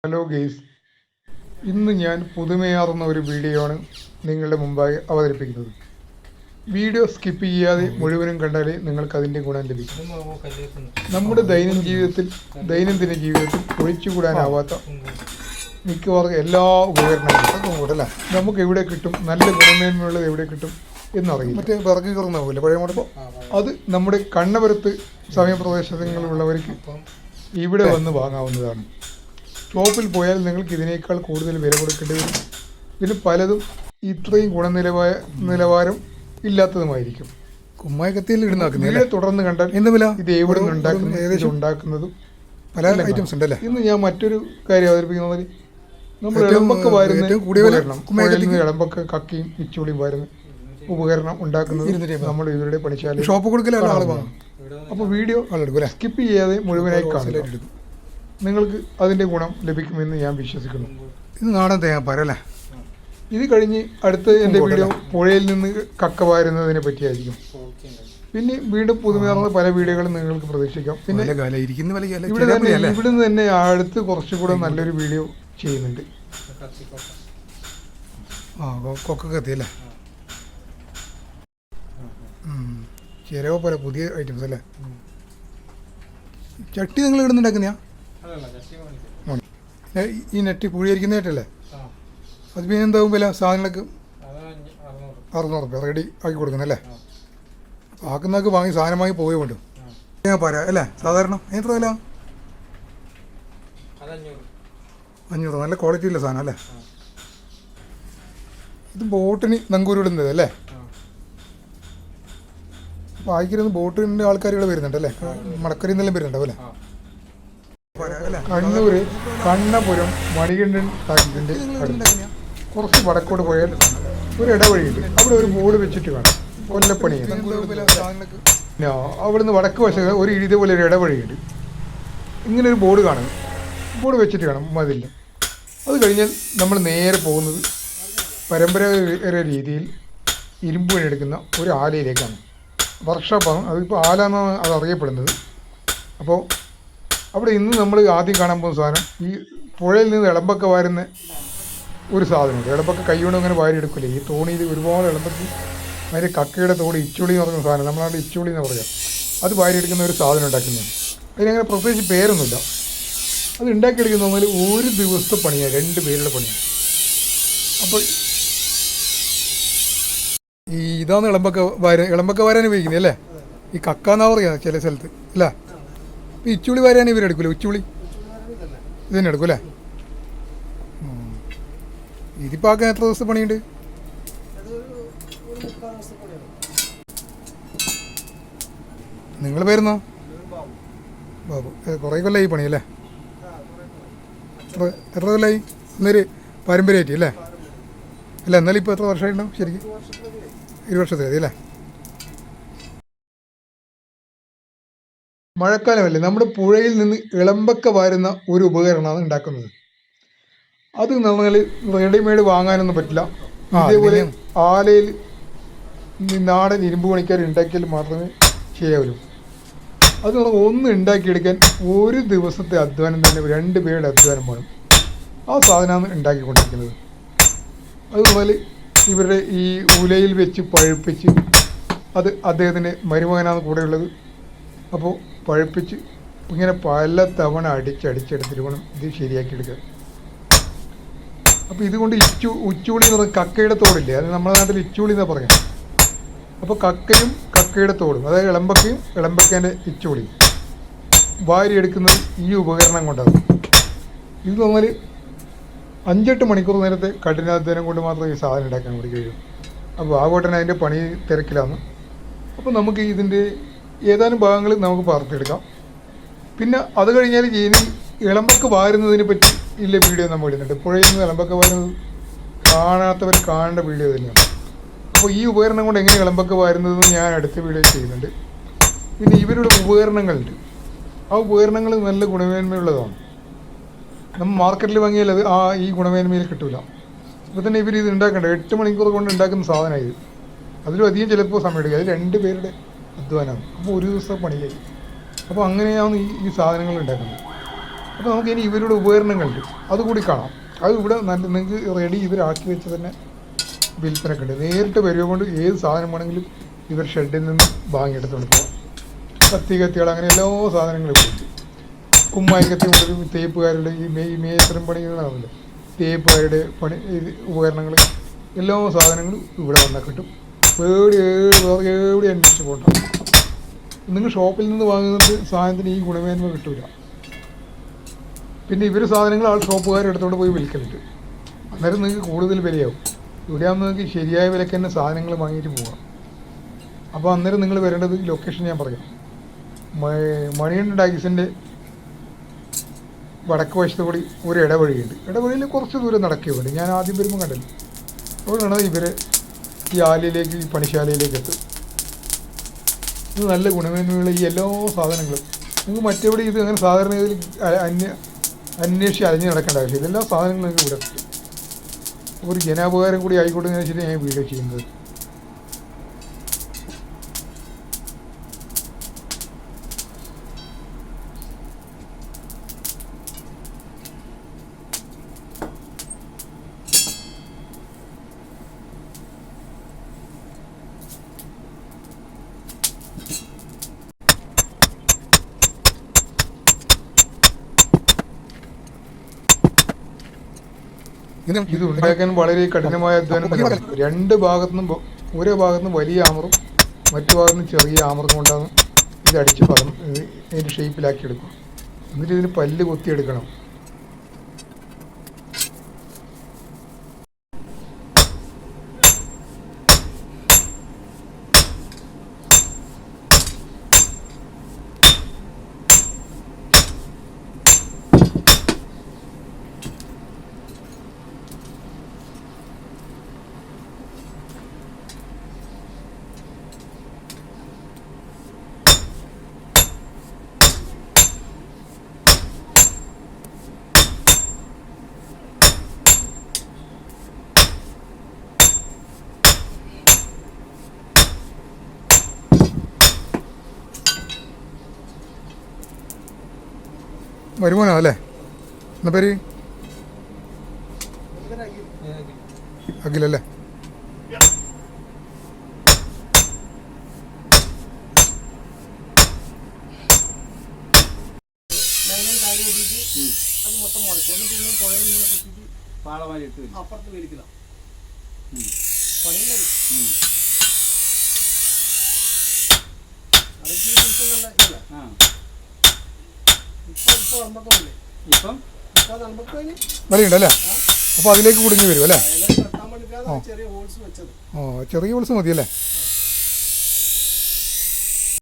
Hello guys, ഇന്ന് ഞാൻ പുതുമയാർന്ന ഒരു വീഡിയോ ആണ് നിങ്ങളുടെ മുമ്പായി അവതരിപ്പിക്കുന്നത്. വീഡിയോ സ്കിപ്പ് ചെയ്യാതെ മുഴുവനും കണ്ടാലേ നിങ്ങൾക്ക് അതിൻ്റെ ഗുണം ലഭിക്കും. നമ്മുടെ ദൈനംദിന ജീവിതത്തിൽ ഒഴിച്ചുകൂടാനാവാത്ത മിക്കവാറും എല്ലാ ഉപകരണങ്ങളും നമുക്ക് എവിടെ കിട്ടും, നല്ല ഗുണമേന്മയുള്ളത് എവിടെ കിട്ടും എന്നറിയില്ല. മറ്റേ വിറക് കയറുന്നാവില്ല പഴയ മോഡൽ. അത് നമ്മുടെ കണ്ണപുരത്ത് സമയപ്രദേശങ്ങളിലുള്ളവർക്ക് ഇവിടെ വന്ന് വാങ്ങാവുന്നതാണ്. ഷോപ്പിൽ പോയാൽ നിങ്ങൾക്ക് ഇതിനേക്കാൾ കൂടുതൽ വില കൊടുക്കേണ്ടി വരും. ഇതിൽ പലതും ഇത്രയും നിലവാരം ഇല്ലാത്തതുമായിരിക്കും. കുമ്മായ കത്തിയിൽ ഇടുന്ന തുടർന്ന് കണ്ടാൽ ഇത് എവിടെ നിന്ന് ഉണ്ടാക്കുന്നതും പല ഐറ്റംസ് ഉണ്ടല്ലേ. ഇന്ന് ഞാൻ മറ്റൊരു കാര്യം അവതരിപ്പിക്കുന്നത്, നമ്മൾ ഇളമ്പൊക്കെ വാരുന്ന ഇളമ്പൊക്കെ കക്കിയും ഇച്ചുളിയും വാരുന്ന ഉപകരണം ഉണ്ടാക്കുന്നത് നമ്മൾ ഇവരുടെ പണിശാല ഷോപ്പ് കൊടുക്കലാണ് ആൾ വാങ്ങും. അപ്പോൾ വീഡിയോ സ്കിപ്പ് ചെയ്യാതെ മുഴുവനായി കാണുക. നിങ്ങൾക്ക് അതിൻ്റെ ഗുണം ലഭിക്കുമെന്ന് ഞാൻ വിശ്വസിക്കുന്നു. ഇത് നാടൻ തേങ്ങാപ്പാരല്ലേ. ഇത് കഴിഞ്ഞ് അടുത്ത എൻ്റെ വീഡിയോ പുഴയിൽ നിന്ന് കക്ക വാരുന്നതിനെ പറ്റിയായിരിക്കും. പിന്നെ വീണ്ടും പുതുമയാർന്ന പല വീഡിയോകളും നിങ്ങൾക്ക് പ്രതീക്ഷിക്കാം. പിന്നെ ഇവിടുന്ന് തന്നെ അടുത്ത് കുറച്ചുകൂടെ നല്ലൊരു വീഡിയോ ചെയ്യുന്നുണ്ട്. കൊക്ക കത്തിയല്ലേ, ചിരവ പോലെ പുതിയ ഐറ്റംസ് അല്ലേ. ചട്ടി നിങ്ങൾ ഇടുന്നുണ്ടാക്കുന്ന ഈ നെറ്റി പുഴിയിരിക്കുന്നതായിട്ടല്ലേ. അത് പിന്നെ എന്താവും വില സാധനങ്ങൾക്ക്? 600 രൂപ റെഡി ആക്കി കൊടുക്കുന്നല്ലേ. ആക്കുന്നതൊക്കെ വാങ്ങി സാധനം വാങ്ങി പോയി വേണ്ടു. പോരാ അല്ലേ സാധാരണ എത്ര വില? 500. നല്ല ക്വാളിറ്റി ഉള്ള സാധനം അല്ലേ. ഇത് ബോട്ടിന് നങ്കൂരിടുന്നത് അല്ലേ. അപ്പോൾ ആയിക്കിരുന്ന് ബോട്ടിൻ്റെ ആൾക്കാർ ഇവിടെ വരുന്നുണ്ട് അല്ലേ. മടക്കരയിൽ നിന്നെല്ലാം വരുന്നുണ്ടാവും അല്ലേ. കണ്ണൂർ കണ്ണപുരം മണികണ്ഠൻ ടാങ്കിൻ്റെ കുറച്ച് വടക്കോട്ട് പോയാൽ ഒരു ഇടവഴിയുണ്ട്. അവിടെ ഒരു ബോർഡ് വെച്ചിട്ട് കാണാം, കൊല്ലപ്പണി. അവിടുന്ന് വടക്ക് വശത്ത് ഒരു ഇതേപോലെ ഒരു ഇടവഴിയുണ്ട്. ഇങ്ങനെ ഒരു ബോർഡ് കാണും, ബോർഡ് വെച്ചിട്ട് കാണാം മതില്ല. അത് കഴിഞ്ഞാൽ നമ്മൾ നേരെ പോകുന്നത് പരമ്പരാഗത രീതിയിൽ ഇരുമ്പ് പണിയെടുക്കുന്ന ഒരു ആലയിലേക്കാണ്. വർക്ക്ഷോപ്പാണ് അതിപ്പോൾ ആല എന്നാണ് അത് അറിയപ്പെടുന്നത്. അപ്പോൾ അവിടെ ഇന്ന് നമ്മൾ ആദ്യം കാണാൻ പോകുന്ന സാധനം, ഈ പുഴയിൽ നിന്ന് ഇളമ്പൊക്കെ വാരുന്ന ഒരു സാധനമുണ്ട്. ഇളമ്പൊക്കെ കൈകൊണ്ട് അങ്ങനെ വാരിയെടുക്കില്ലേ. ഈ തോണിയിൽ ഒരുപാട് ഇളമ്പത്തി അതിൻ്റെ കക്കയുടെ തോട് ഇച്ചുളി എന്ന് പറയുന്ന സാധനം, നമ്മളവിടെ ഇച്ചുളി എന്ന് പറയാം. അത് വാരിയെടുക്കുന്ന ഒരു സാധനം ഉണ്ടാക്കുന്നതാണ്. അതിനങ്ങനെ പ്രത്യേകിച്ച് പേരൊന്നുമില്ല. അത് ഉണ്ടാക്കിയെടുക്കുന്ന പറഞ്ഞാൽ ഒരു ദിവസത്തെ പണിയാണ്, 2 പേരുടെ പണിയാണ്. അപ്പോൾ ഈ ഇതാണ് ഇളമ്പൊക്കെ വാരാൻ ഉപയോഗിക്കുന്നത് അല്ലേ. ഈ കക്ക എന്നാ പറയുക ചില സ്ഥലത്ത് അല്ലേ. ഇപ്പം ഇച്ചുളി വാരാൻ ഇവരെടുക്കൂലേ, ഉച്ചുളി ഇത് തന്നെ എടുക്കും അല്ലേ. ഇതിപ്പോൾ ആക്കാൻ എത്ര ദിവസത്തെ പണിയുണ്ട്? നിങ്ങൾ പേരുന്നോ? ബാബു. കുറേ കൊല്ലമായി പണി അല്ലേ. എത്ര കൊല്ലമായി? ഇന്നൊരു പാരമ്പര്യമായിട്ട് അല്ലേ. അല്ല എന്നാലും ഇപ്പോൾ എത്ര വർഷമായിട്ടുണ്ടാവും ശരിക്കും? 20 വർഷത്തെ അല്ലേ. മഴക്കാലമല്ലേ, നമ്മുടെ പുഴയിൽ നിന്ന് ഇളമ്പൊക്കെ വാരുന്ന ഒരു ഉപകരണമാണ് ഉണ്ടാക്കുന്നത്. അത് നമ്മൾ റെഡിമെയ്ഡ് വാങ്ങാനൊന്നും പറ്റില്ല. ഇതേപോലെ ആലയിൽ നാടൻ ഇരുമ്പ് പണിക്കാർ ഉണ്ടാക്കിയാൽ മാത്രമേ ശരിയാവുള്ളൂ. അത് നമ്മൾ ഒന്ന് ഉണ്ടാക്കിയെടുക്കാൻ ഒരു ദിവസത്തെ അധ്വാനം തന്നെ, 2 പേരുടെ അധ്വാനം വേണം. ആ സാധനമാണ് ഉണ്ടാക്കിക്കൊണ്ടിരിക്കുന്നത്. അതുപോലെ ഇവരുടെ ഈ ഉലയിൽ വെച്ച് പഴുപ്പിച്ച്, അത് അദ്ദേഹത്തിൻ്റെ മരുമകനാണ് കൂടെയുള്ളത്. അപ്പോൾ പഴുപ്പിച്ച് ഇങ്ങനെ പല തവണ അടിച്ചെടുത്തിട്ട് വേണം ഇത് ശരിയാക്കിയെടുക്കുക. അപ്പോൾ ഇതുകൊണ്ട് ഉച്ചൂളി എന്ന് പറഞ്ഞാൽ കക്കയുടെ തോടില്ലേ, അത് നമ്മുടെ നാട്ടിൽ ഇച്ചൂളി എന്നാണ് പറയാം. അപ്പോൾ കക്കയും കക്കയുടെ തോടും, അതായത് ഇളമ്പക്കയും ഇളമ്പക്കേൻ്റെ ഇച്ചൂളിയും വാരിയെടുക്കുന്നത് ഈ ഉപകരണം കൊണ്ടാണ്. ഇത് പറഞ്ഞാൽ 5-8 മണിക്കൂർ നേരത്തെ കഠിനാധ്വാനം കൊണ്ട് മാത്രമേ ഈ സാധനം ഉണ്ടാക്കാൻ വേണ്ടി കഴിയും. അപ്പോൾ ആകോട്ടൻ അതിൻ്റെ പണി തിരക്കിലാണ്. അപ്പോൾ നമുക്ക് ഇതിൻ്റെ ഏതാനും ഭാഗങ്ങൾ നമുക്ക് പകർത്തിയെടുക്കാം. പിന്നെ അത് കഴിഞ്ഞാൽ ഇനി ഇളമ്പൊക്കെ വാരുന്നതിനെ പറ്റി ഇല്ല വീഡിയോ നമ്മൾ ഇടുന്നുണ്ട്. പുഴയിൽ നിന്ന് ഇളമ്പൊക്കെ വാരുന്നത് കാണാത്തവർ കാണേണ്ട വീഡിയോ തന്നെയാണ്. അപ്പോൾ ഈ ഉപകരണം കൊണ്ട് എങ്ങനെ ഇളമ്പൊക്കെ വാരുന്നതെന്ന് ഞാൻ അടുത്ത വീഡിയോ ചെയ്യുന്നുണ്ട്. പിന്നെ ഇവരുടെ ഉപകരണങ്ങളുണ്ട്. ആ ഉപകരണങ്ങൾ നല്ല ഗുണമേന്മയുള്ളതാണ്. നമ്മൾ മാർക്കറ്റിൽ വാങ്ങിയാൽ അത് ഈ ഗുണമേന്മയിൽ കിട്ടില്ല. അപ്പോൾ തന്നെ ഇവർ ഇത് ഉണ്ടാക്കേണ്ടത് 8 മണിക്കൂർ കൊണ്ട് ഉണ്ടാക്കുന്ന സാധനമാണ് ഇത്. അതിലും അധികം ചിലപ്പോൾ സമയം എടുക്കുക. അത് 2 പേരുടെ അധ്വാനമാണ്. അപ്പോൾ ഒരു ദിവസം പണിയായി. അപ്പോൾ അങ്ങനെയാണ് ഈ സാധനങ്ങൾ ഉണ്ടാക്കുന്നത്. അപ്പോൾ നമുക്ക് ഇനി ഇവരുടെ ഉപകരണങ്ങളുണ്ട് അതുകൂടി കാണാം. അത് ഇവിടെ നല്ല നിങ്ങൾക്ക് റെഡി ഇവരാക്കി വെച്ച് തന്നെ വിൽപ്പനക്കുണ്ട്. നേരിട്ട് വരുക കൊണ്ട് ഏത് സാധനം വേണമെങ്കിലും ഇവർ ഷെഡിൽ നിന്ന് വാങ്ങിയെടുത്തുകൊണ്ട് പോകാം. കത്തികൾ അങ്ങനെ എല്ലാ സാധനങ്ങളും ഇവിടെ ഉണ്ട്. കുമ്മായി കത്തി മുതൽ തേപ്പുകാരുടെ ഈ മേത്തരം പണികളാണല്ലോ, തേപ്പുകാരുടെ പണി ഉപകരണങ്ങൾ എല്ലാ സാധനങ്ങളും ഇവിടെ വന്നാൽ കിട്ടും. വേറെ എവിടെ അന്വേഷിച്ച് പോകണ്ട. നിങ്ങൾ ഷോപ്പിൽ നിന്ന് വാങ്ങുന്നത് സാധനത്തിന് ഈ ഗുണമേന്മ കിട്ടില്ല. പിന്നെ ഇവർ സാധനങ്ങൾ ഷോപ്പുകാരെടുത്തോണ്ട് പോയി വിൽക്കലുണ്ട്. അന്നേരം നിങ്ങൾക്ക് കൂടുതൽ വിലയാവും. ഇവിടെയാകുമ്പോൾ നിങ്ങൾക്ക് ശരിയായ വിലയ്ക്ക് തന്നെ സാധനങ്ങൾ വാങ്ങിയിട്ട് പോകാം. അപ്പോൾ അന്നേരം നിങ്ങൾ വരേണ്ടത് ലൊക്കേഷൻ ഞാൻ പറയാം. മണിയൻ ടാക്സിൻ്റെ വടക്ക് വശത്ത് കൂടി ഒരു ഇടവഴിയുണ്ട്. ഇടവഴിയിൽ കുറച്ച് ദൂരം നടക്കുകയുണ്ട്. ഞാൻ ആദ്യം വരുമ്പോൾ കണ്ടല്ലോ. അവിടെയാണ് ഇവർ ഈ ആലയിലേക്ക് ഈ പണിശാലയിലേക്ക് എത്തും. ഇത് നല്ല ഗുണമേന്മയുള്ള ഈ എല്ലാ സാധനങ്ങളും നിങ്ങൾക്ക് മറ്റെവിടെ ഇത് അങ്ങനെ സാധാരണ ഇതിൽ അന്വേഷിച്ച് അലഞ്ഞ് നടക്കേണ്ട ആവശ്യം. ഇതെല്ലാ സാധനങ്ങളും നിങ്ങൾക്ക് ഇവിടെ കിട്ടും. ഒരു ജനോപകാരം കൂടി ആയിക്കോട്ടെ എന്ന് വെച്ചിട്ട് ഞാൻ വീഡിയോ ചെയ്യുന്നത്. ഇത് ഉണ്ടാക്കാൻ വളരെ കഠിനമായ അധ്വാനം തന്നെ. രണ്ട് ഭാഗത്തുനിന്നും ഓരോ ഭാഗത്തുനിന്നും വലിയ ആമറും മറ്റു ഭാഗത്തുനിന്നും ചെറിയ ആമറും കൊണ്ടാണ് ഇത് അടിച്ച് ഇതിൻ്റെ ഷേപ്പിലാക്കി എടുക്കും. എന്നിട്ട് ഇതിന് പല്ല് കൊത്തിയെടുക്കണം. വരുമാനോ അല്ലേ? എന്നാ പേര് അഖിലല്ലേ? അപ്പുറത്ത് മേടിക്കണം. അതൊക്കെ ഈ ദിവസം നല്ല ഇല്ല. വിലയുണ്ടല്ലേ? അപ്പോൾ അതിലേക്ക് കുടുങ്ങി വരും അല്ലേ? ചെറിയ ഹോൾസ് വെച്ചത്. ഓ, ചെറിയ ഹോൾസ് മതിയല്ലേ?